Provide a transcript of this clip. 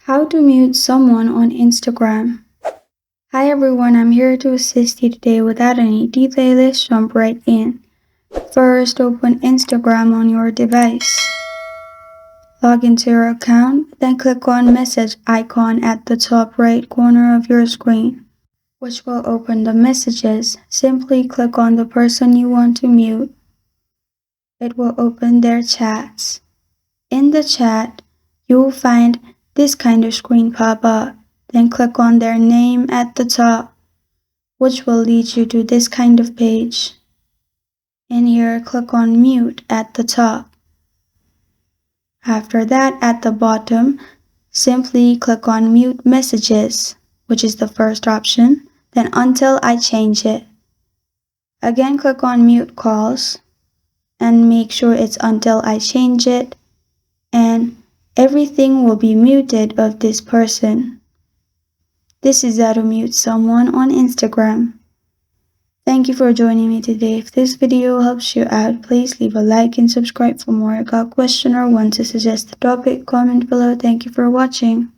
How to mute someone on Instagram. Hi everyone, I'm here to assist you today. Without any delay, let's jump right in. First, open Instagram on your device. Log into your account, then click on message icon at the top right corner of your screen, which will open the messages. Simply click on the person you want to mute. It will open their chats. In the chat, you will find this kind of screen pop up. Then click on their name at the top, which will lead you to this kind of page. In here, click on mute at the top. After that, at the bottom, simply click on mute messages, which is the first option, then until I change it. Again, click on mute calls and make sure it's until I change it, and everything will be muted of this person. This is how to mute someone on Instagram. Thank you for joining me today. If this video helps you out, please leave a like and subscribe for more. Got a question or want to suggest a topic, comment below. Thank you for watching.